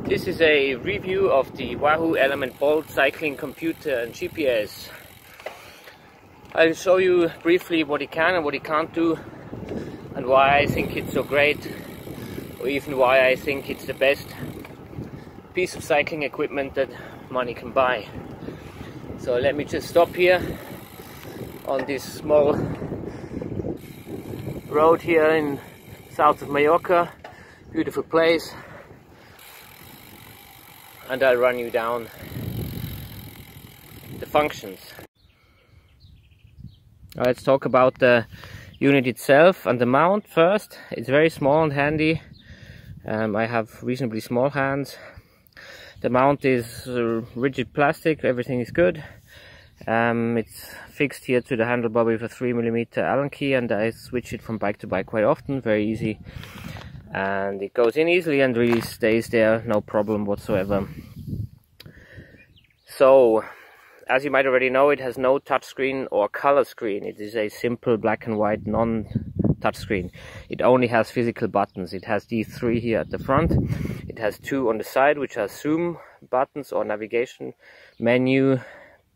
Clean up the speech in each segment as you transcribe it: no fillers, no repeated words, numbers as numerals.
This is a review of the Wahoo Elemnt Bolt cycling computer and GPS. I'll show you briefly what it can and what it can't do, and why I think it's so great, or even why I think it's the best piece of cycling equipment that money can buy. So let me just stop here on this small road here in south of Mallorca. Beautiful place. And I'll run you down the functions. Let's talk about the unit itself and the mount first. It's very small and handy. I have reasonably small hands. The mount is rigid plastic, everything is good. It's fixed here to the handlebar with a 3mm Allen key, and I switch it from bike to bike quite often, very easy. And it goes in easily and really stays there, no problem whatsoever. So, as you might already know, it has no touchscreen or color screen. It is a simple black and white non-touchscreen. It only has physical buttons. It has these three here at the front. It has two on the side, which are zoom buttons or navigation menu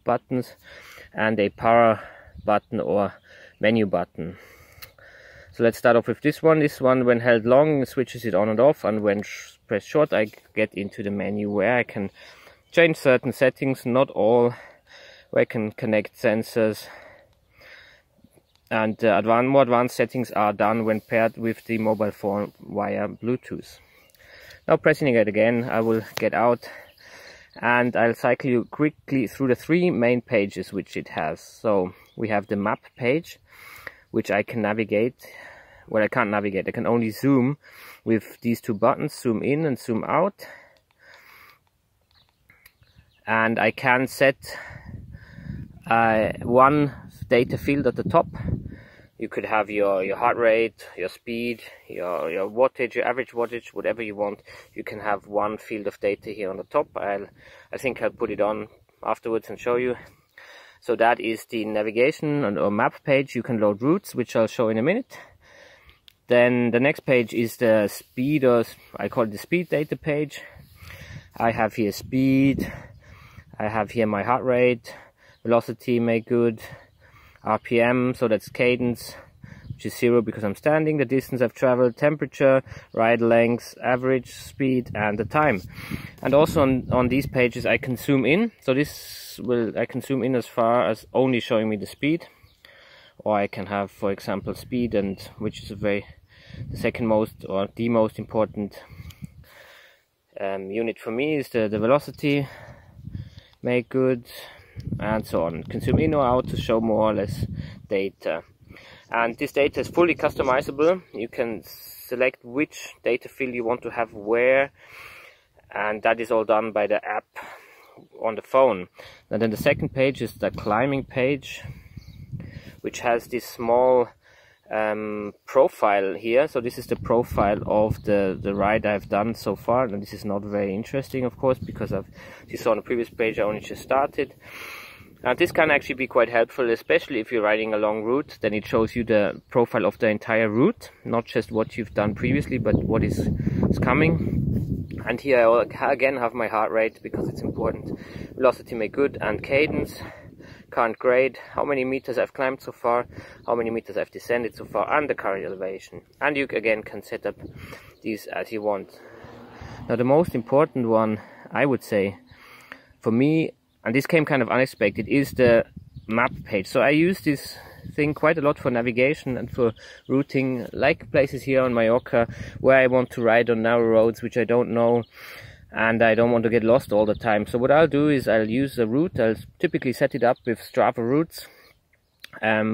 buttons, and a power button or menu button. So let's start off with this one. This one, when held long, switches it on and off, and when pressed short, I get into the menu where I can change certain settings, not all, where I can connect sensors, and more advanced settings are done when paired with the mobile phone via Bluetooth. Now pressing it again, I will get out and I'll cycle you quickly through the three main pages which it has. So we have the map page, which I can navigate. Well, I can't navigate, I can only zoom with these two buttons, zoom in and zoom out. And I can set one data field at the top. You could have your heart rate, your speed, your wattage, your average wattage, whatever you want. You can have one field of data here on the top. I think I'll put it on afterwards and show you. So that is the navigation or map page. You can load routes, which I'll show in a minute. Then the next page is the speed, or I call it the speed data page. I have here speed. I have here my heart rate, velocity, make good, RPM, so that's cadence, which is 0 because I'm standing, the distance I've traveled, temperature, ride length, average speed, and the time. And also on these pages I can zoom in. So I can zoom in as far as only showing me the speed, or I can have, for example, speed, and which is the second most or the most important unit for me is the velocity, make good, and so on. You can zoom in or out to show more or less data. And this data is fully customizable. You can select which data field you want to have where, and that is all done by the app on the phone. And then the second page is the climbing page, which has this small profile here. So this is the profile of the ride I've done so far, and this is not very interesting, of course, because as you saw on the previous page, I only just started. And this can actually be quite helpful, especially if you're riding a long route. Then it shows you the profile of the entire route, not just what you've done previously, but what is coming. And here I again have my heart rate because it's important, velocity, make good, and cadence, current grade, how many meters I've climbed so far, how many meters I've descended so far, and the current elevation. And you again can set up these as you want. Now the most important one, I would say, for me, and this came kind of unexpected, is the map page. So I use this thing quite a lot for navigation and for routing, like places here on Mallorca where I want to ride on narrow roads which I don't know, and I don't want to get lost all the time. So what I'll do is I'll use a route. I'll typically set it up with Strava routes,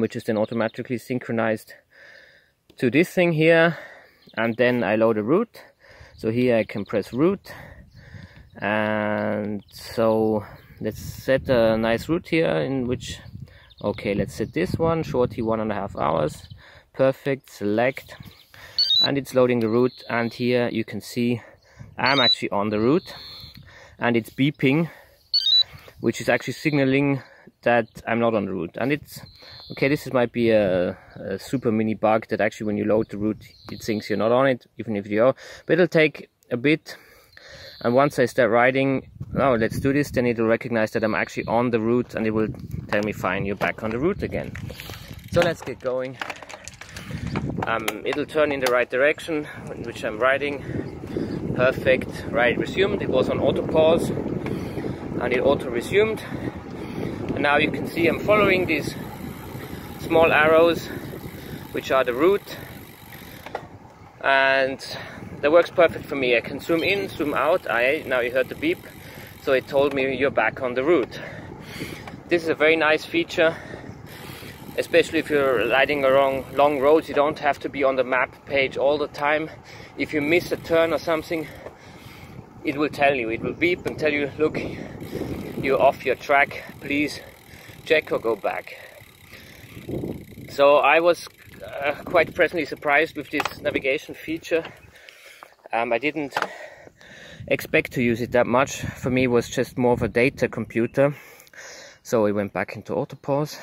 which is then automatically synchronized to this thing here, and then I load a route. So here I can press route, and so let's set a nice route here in which, okay, let's set this one, shorty 1.5 hours, perfect, select, and it's loading the route. And here you can see I'm actually on the route, and it's beeping, which is actually signaling that I'm not on the route. And it's okay, this might be a super mini bug that actually when you load the route it thinks you're not on it, even if you are, but it'll take a bit And once I start riding, oh, let's do this, then it will recognize that I'm actually on the route, and it will tell me, fine, you're back on the route again. So let's get going. It'll turn in the right direction in which I'm riding. Perfect. Ride resumed. It was on auto pause and it auto resumed. And now you can see I'm following these small arrows, which are the route, and that works perfect for me. I can zoom in, zoom out. Now you heard the beep, so it told me you're back on the route. This is a very nice feature, especially if you're riding along long roads. You don't have to be on the map page all the time. If you miss a turn or something, it will tell you, it will beep and tell you, look, you're off your track, please check or go back. So I was quite pleasantly surprised with this navigation feature. I didn't expect to use it that much. For me it was just more of a data computer, so it went back into auto pause.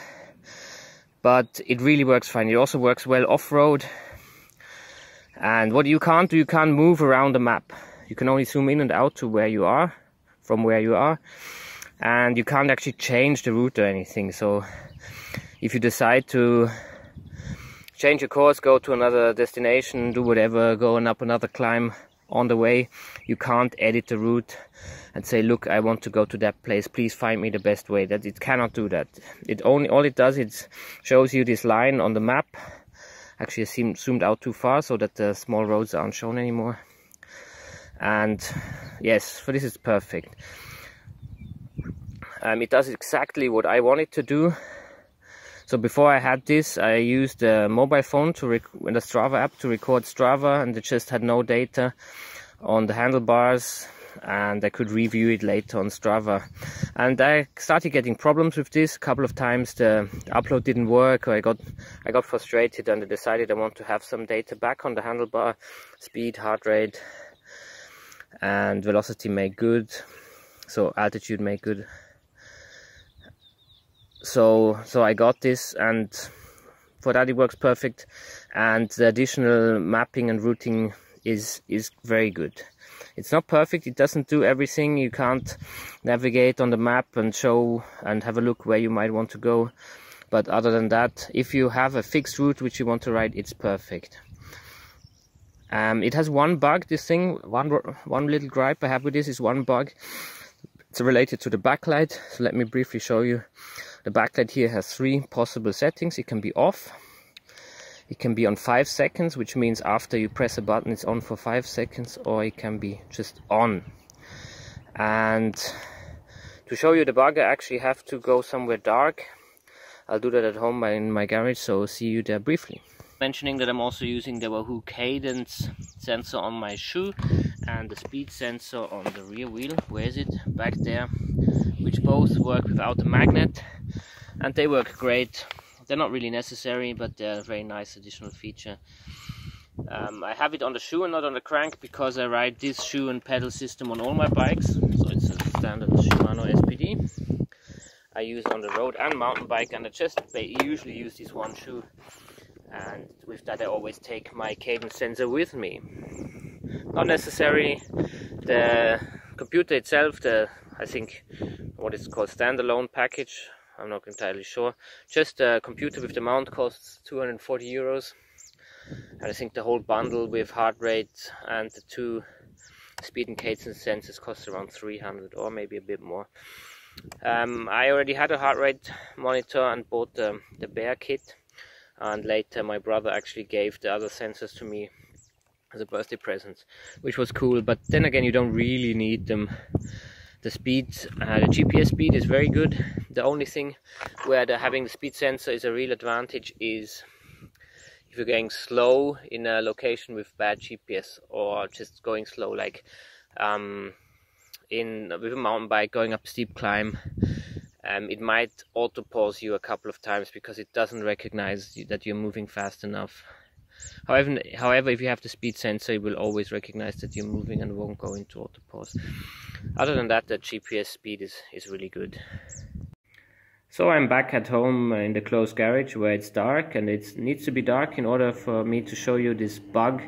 But it really works fine. It also works well off-road. And what you can't do, you can't move around the map. You can only zoom in and out to where you are, from where you are. And you can't actually change the route or anything. So if you decide to change your course, go to another destination, do whatever, go up another climb on the way, you can't edit the route and say, look, I want to go to that place, please find me the best way. That it cannot do that. All it does, it shows you this line on the map. Actually, I zoomed out too far so that the small roads aren't shown anymore. And yes, for this is perfect. It does exactly what I wanted to do. So before I had this, I used a mobile phone to the Strava app to record Strava, and it just had no data on the handlebars, and I could review it later on Strava. And I started getting problems with this. A couple of times the upload didn't work, or I got frustrated, and I decided I want to have some data back on the handlebar, speed, heart rate, and velocity made good, so altitude made good. So I got this, and for that it works perfect. And the additional mapping and routing is very good. It's not perfect, it doesn't do everything. You can't navigate on the map and show and have a look where you might want to go. But other than that, if you have a fixed route which you want to ride, it's perfect. It has one bug, this thing, one little gripe I have with this is one bug. It's related to the backlight, so let me briefly show you. The backlight here has 3 possible settings. It can be off, it can be on 5 seconds, which means after you press a button it's on for 5 seconds, or it can be just on. And to show you the bug, I actually have to go somewhere dark. I'll do that at home in my garage, so see you there briefly. Mentioning that I'm also using the Wahoo cadence sensor on my shoe and the speed sensor on the rear wheel. Where is it? Back there. Which both work without the magnet, and they work great. They're not really necessary, but they're a very nice additional feature. I have it on the shoe and not on the crank because I ride this shoe and pedal system on all my bikes. So it's a standard Shimano SPD. I use it on the road and mountain bike, and I usually use this one shoe. And with that I always take my cadence sensor with me. Not necessary. The computer itself, I think what is called standalone package, I'm not entirely sure. Just a computer with the mount costs 240 euros. And I think the whole bundle with heart rate and the 2 speed and cadence sensors costs around 300 or maybe a bit more. I already had a heart rate monitor and bought the Bear kit. And later my brother actually gave the other sensors to me as a birthday present, which was cool. But then again, you don't really need them. The speed, the GPS speed is very good. The only thing where having the speed sensor is a real advantage is if you're going slow in a location with bad GPS, or just going slow, like with a mountain bike going up a steep climb. It might auto pause you a couple of times because it doesn't recognize that you're moving fast enough. However, if you have the speed sensor, it will always recognize that you're moving and won't go into auto pause. Other than that, the GPS speed is really good. So I'm back at home in the closed garage where it's dark, and it needs to be dark in order for me to show you this bug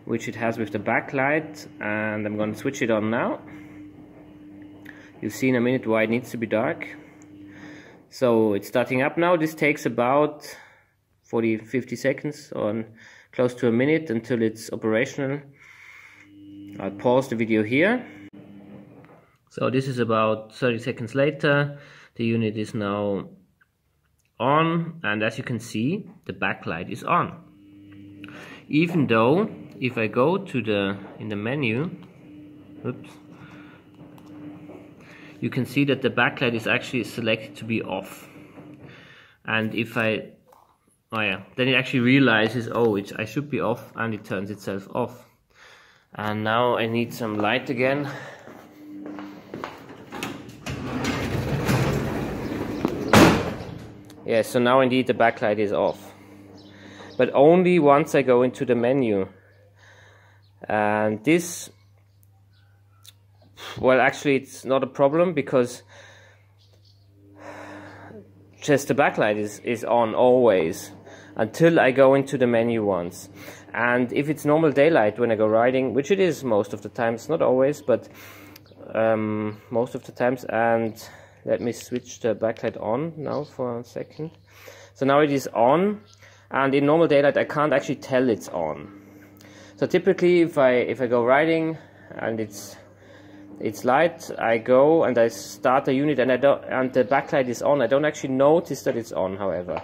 which it has with the backlight, and I'm going to switch it on now. You'll see in a minute why it needs to be dark. So it's starting up now. This takes about 40-50 seconds or close to a minute until it's operational. I'll pause the video here. So this is about 30 seconds later. The unit is now on, and as you can see, the backlight is on. Even though if I go to in the menu, oops, you can see that the backlight is actually selected to be off. And if I, then it actually realizes, oh, I should be off, and it turns itself off. And now I need some light again. Yeah, so now indeed the backlight is off. But only once I go into the menu. And this, well, actually it's not a problem, because just the backlight is on always until I go into the menu once. And if it's normal daylight when I go riding, which it is most of the times, not always, but most of the times, and let me switch the backlight on now for a second. So now it is on, and in normal daylight I can't actually tell it's on. So typically if I go riding and it's light, I go and I start the unit and the backlight is on. I don't actually notice that it's on, however.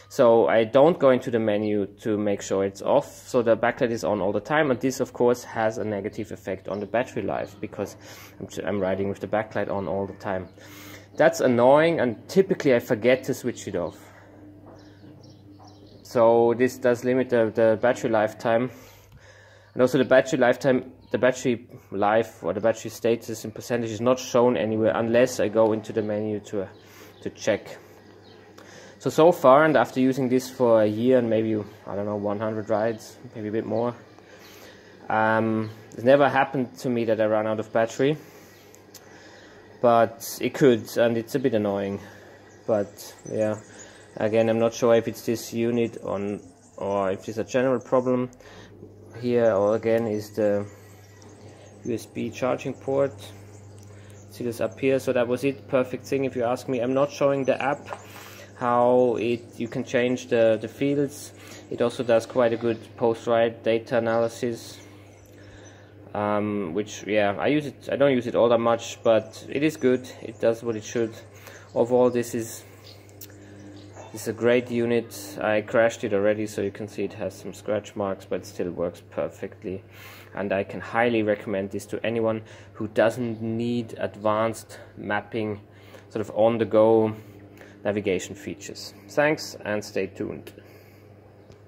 So I don't go into the menu to make sure it's off, so the backlight is on all the time, and this of course has a negative effect on the battery life, because I'm riding with the backlight on all the time. That's annoying, and typically I forget to switch it off. So this does limit the battery lifetime, and also the battery lifetime, the battery life or the battery status in percentage is not shown anywhere unless I go into the menu to check. So far, and after using this for a year and maybe, I don't know, 100 rides, maybe a bit more, it's never happened to me that I run out of battery. But it could, and it's a bit annoying. But yeah, again, I'm not sure if it's this unit or if it's a general problem. Here, or again, is the USB charging port. See this up here? So that was it. Perfect thing, if you ask me. I'm not showing the app how you can change the fields. It also does quite a good post-ride data analysis. Which, yeah, I don't use it all that much, but it is good. It does what it should. Overall, this is a great unit. I crashed it already, so you can see it has some scratch marks, but it still works perfectly. And I can highly recommend this to anyone who doesn't need advanced mapping, sort of on-the-go navigation features. Thanks, and stay tuned.